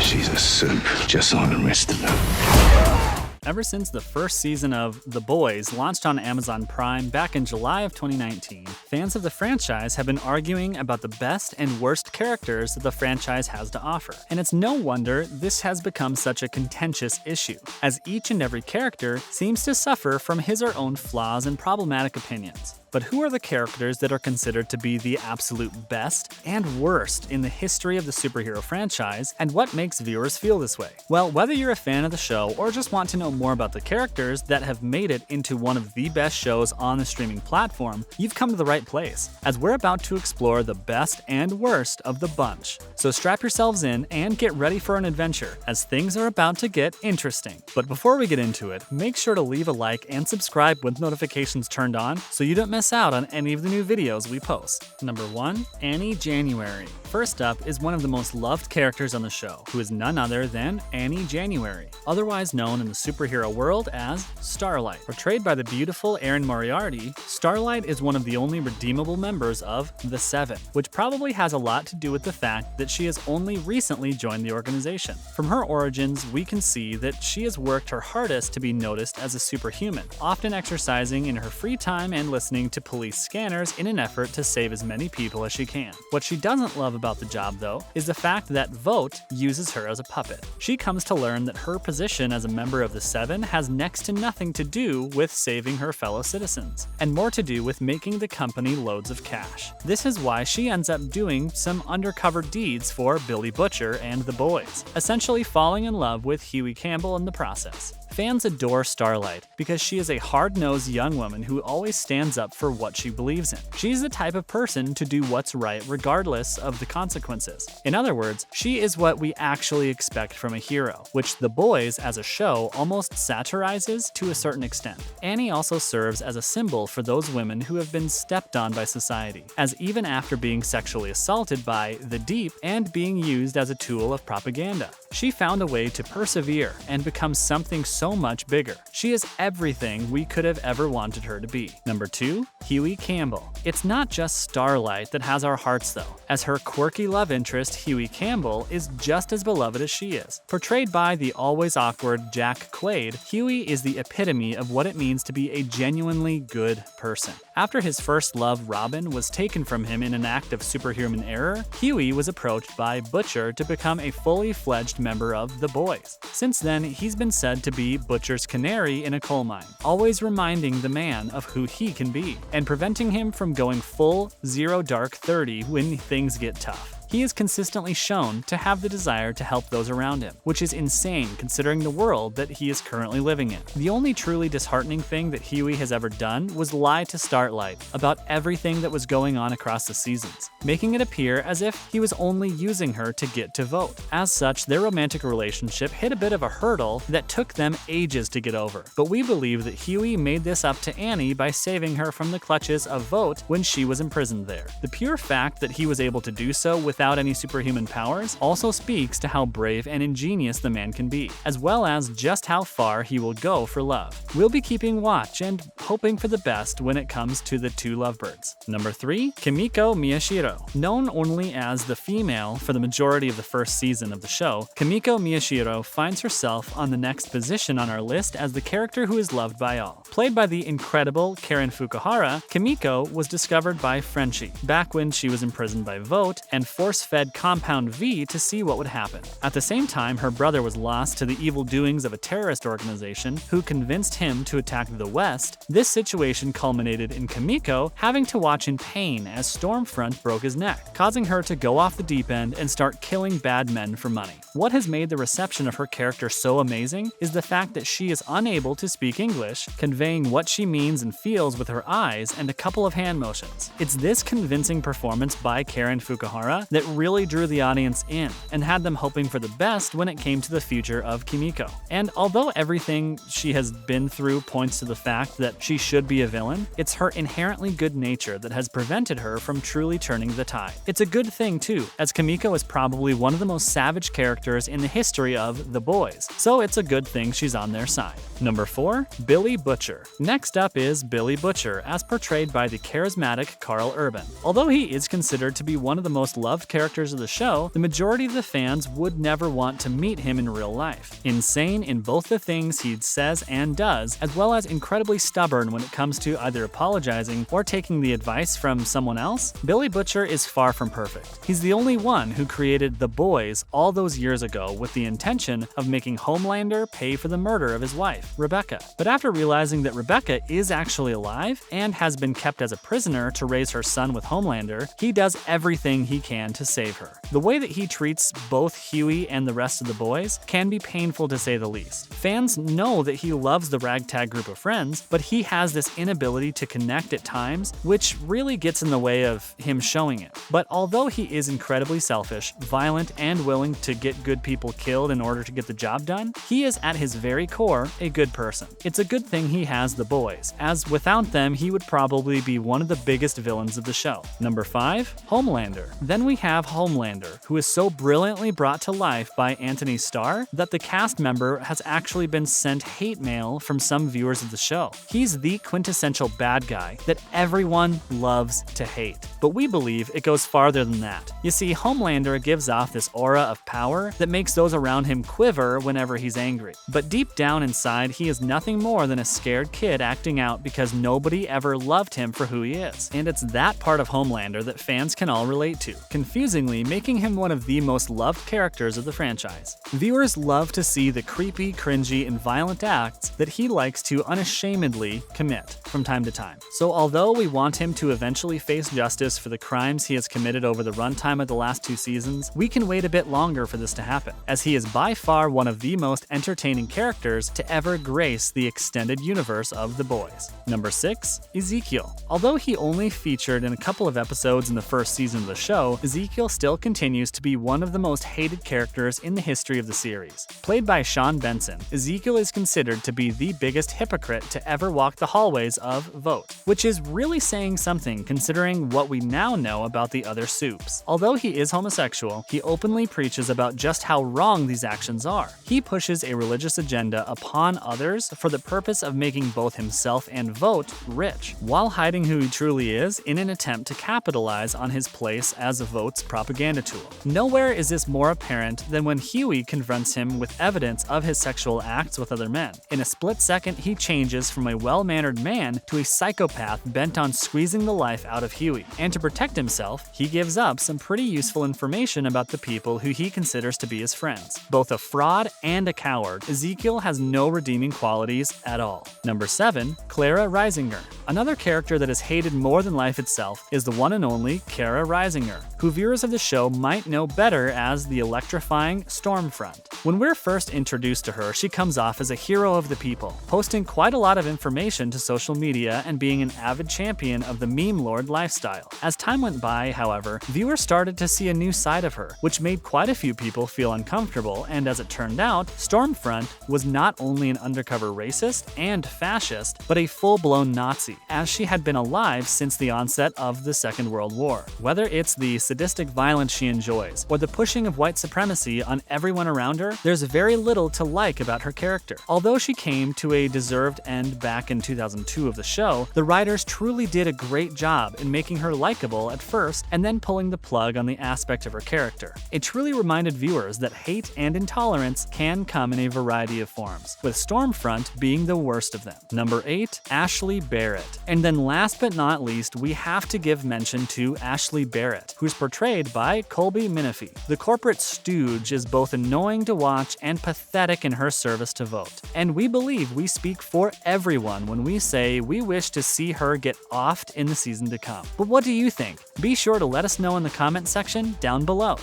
She's a simp, just like the rest of them. Ever since the first season of The Boys launched on Amazon Prime back in July of 2019, fans of the franchise have been arguing about the best and worst characters that the franchise has to offer. And it's no wonder this has become such a contentious issue, as each and every character seems to suffer from his or own flaws and problematic opinions. But who are the characters that are considered to be the absolute best and worst in the history of the superhero franchise, and what makes viewers feel this way? Well, whether you're a fan of the show or just want to know more about the characters that have made it into one of the best shows on the streaming platform, you've come to the right place, as we're about to explore the best and worst of the bunch. So strap yourselves in and get ready for an adventure, as things are about to get interesting. But before we get into it, make sure to leave a like and subscribe with notifications turned on so you don't miss out on any of the new videos we post. Number 1. Annie January. First up is one of the most loved characters on the show, who is none other than Annie January, otherwise known in the superhero world as Starlight. Portrayed by the beautiful Erin Moriarty, Starlight is one of the only redeemable members of the Seven, which probably has a lot to do with the fact that she has only recently joined the organization. From her origins, we can see that she has worked her hardest to be noticed as a superhuman, often exercising in her free time and listening to police scanners in an effort to save as many people as she can. What she doesn't love about the job, though, is the fact that Vogt uses her as a puppet. She comes to learn that her position as a member of the Seven has next to nothing to do with saving her fellow citizens, and more to do with making the company loads of cash. This is why she ends up doing some undercover deeds for Billy Butcher and the boys, essentially falling in love with Huey Campbell in the process. Fans adore Starlight because she is a hard-nosed young woman who always stands up for what she believes in. She's the type of person to do what's right regardless of the consequences. In other words, she is what we actually expect from a hero, which The Boys as a show almost satirizes to a certain extent. Annie also serves as a symbol for those women who have been stepped on by society, as even after being sexually assaulted by the Deep and being used as a tool of propaganda, she found a way to persevere and become something so much bigger. She is everything we could have ever wanted her to be. Number 2. Huey Campbell. It's not just Starlight that has our hearts though, as her quirky love interest Huey Campbell is just as beloved as she is. Portrayed by the always awkward Jack Quaid, Huey is the epitome of what it means to be a genuinely good person. After his first love, Robin, was taken from him in an act of superhuman error, Huey was approached by Butcher to become a fully fledged member of the Boys. Since then, he's been said to be Butcher's canary in a coal mine, always reminding the man of who he can be, and preventing him from going full zero dark 30 when things get tough. He is consistently shown to have the desire to help those around him, which is insane considering the world that he is currently living in. The only truly disheartening thing that Huey has ever done was lie to Starlight about everything that was going on across the seasons, making it appear as if he was only using her to get to Vogt. As such, their romantic relationship hit a bit of a hurdle that took them ages to get over. But we believe that Huey made this up to Annie by saving her from the clutches of Vogt when she was imprisoned there. The pure fact that he was able to do so without any superhuman powers also speaks to how brave and ingenious the man can be, as well as just how far he will go for love. We'll be keeping watch and hoping for the best when it comes to the two lovebirds. Number 3. Kimiko Miyashiro. Known only as the female for the majority of the first season of the show, Kimiko Miyashiro finds herself on the next position on our list as the character who is loved by all. Played by the incredible Karen Fukuhara, Kimiko was discovered by Frenchie back when she was imprisoned by Vogt and force-fed Compound V to see what would happen. At the same time, her brother was lost to the evil doings of a terrorist organization who convinced him to attack the West. This situation culminated in Kimiko having to watch in pain as Stormfront broke his neck, causing her to go off the deep end and start killing bad men for money. What has made the reception of her character so amazing is the fact that she is unable to speak English, conveying what she means and feels with her eyes and a couple of hand motions. It's this convincing performance by Karen Fukuhara that really drew the audience in and had them hoping for the best when it came to the future of Kimiko. And although everything she has been through points to the fact that she should be a villain, it's her inherently good nature that has prevented her from truly turning the tide. It's a good thing too, as Kimiko is probably one of the most savage characters in the history of The Boys, so it's a good thing she's on their side. Number 4. Billy Butcher. Next up is Billy Butcher, as portrayed by the charismatic Carl Urban. Although he is considered to be one of the most loved characters of the show, the majority of the fans would never want to meet him in real life. Insane in both the things he says and does, as well as incredibly stubborn when it comes to either apologizing or taking the advice from someone else, Billy Butcher is far from perfect. He's the only one who created The Boys all those years ago with the intention of making Homelander pay for the murder of his wife, Rebecca. But after realizing that Rebecca is actually alive and has been kept as a prisoner to raise her son with Homelander, he does everything he can to save her. The way that he treats both Huey and the rest of the boys can be painful to say the least. Fans know that he loves the ragtag group of friends, but he has this inability to connect at times, which really gets in the way of him showing it. But although he is incredibly selfish, violent, and willing to get good people killed in order to get the job done, he is at his very core a good person. It's a good thing he has the boys, as without them he would probably be one of the biggest villains of the show. Number 5. Homelander. Then we have Homelander, who is so brilliantly brought to life by Anthony Starr that the cast member has actually been sent hate mail from some viewers of the show. He's the quintessential bad guy that everyone loves to hate. But we believe it goes farther than that. You see, Homelander gives off this aura of power that makes those around him quiver whenever he's angry. But deep down inside, he is nothing more than a scared kid acting out because nobody ever loved him for who he is. And it's that part of Homelander that fans can all relate to, confusingly making him one of the most loved characters of the franchise. Viewers love to see the creepy, cringy, and violent acts that he likes to unashamedly commit from time to time. So although we want him to eventually face justice for the crimes he has committed over the runtime of the last 2 seasons, we can wait a bit longer for this to happen, as he is by far one of the most entertaining characters to ever grace the extended universe of The Boys. Number 6. Ezekiel. Although he only featured in a couple of episodes in the first season of the show, Ezekiel still continues to be one of the most hated characters in the history of the series. Played by Sean Benson, Ezekiel is considered to be the biggest hypocrite to ever walk the hallways of Vote, which is really saying something considering what we now know about the other Supes. Although he is homosexual, he openly preaches about just how wrong these actions are. He pushes a religious agenda upon others for the purpose of making both himself and Vote rich, while hiding who he truly is in an attempt to capitalize on his place as Vote's propaganda tool. Nowhere is this more apparent than when Huey confronts him with evidence of his sexual acts with other men. In a split second, he changes from a well-mannered man to a psychopath bent on squeezing the life out of Huey. And to protect himself, he gives up some pretty useful information about the people who he considers to be his friends. Both a fraud and a coward, Ezekiel has no redeeming qualities at all. Number 7. Clara Reisinger. Another character that is hated more than life itself is the one and only Kara Reisinger, who viewers of the show might know better as the electrifying Stormfront. When we're first introduced to her, she comes off as a hero of the people, posting quite a lot of information to social media and being an avid champion of the meme lord lifestyle. As time went by, however, viewers started to see a new side of her, which made quite a few people feel uncomfortable, and as it turned out, Stormfront was not only an undercover racist and fascist, but a full-blown Nazi, as she had been alive since the onset of the Second World War. Whether it's the sadistic violence she enjoys, or the pushing of white supremacy on everyone around her, there's very little to like about her character. Although she came to a deserved end back in 2002 of the show, the writers truly did a great job in making her likable at first and then pulling the plug on the aspect of her character. It truly reminded viewers that hate and intolerance can come in a variety of forms, with Stormfront being the worst of them. Number 8. Ashley Barrett. And then last but not least, we have to give mention to Ashley Barrett, who's portrayed by Colby Minifie. The corporate stooge is both annoying to watch and pathetic in her service to Vote. And we believe we speak for everyone when we say we wish to see her get offed in the season to come. But what do you think? Be sure to let us know in the comment section down below.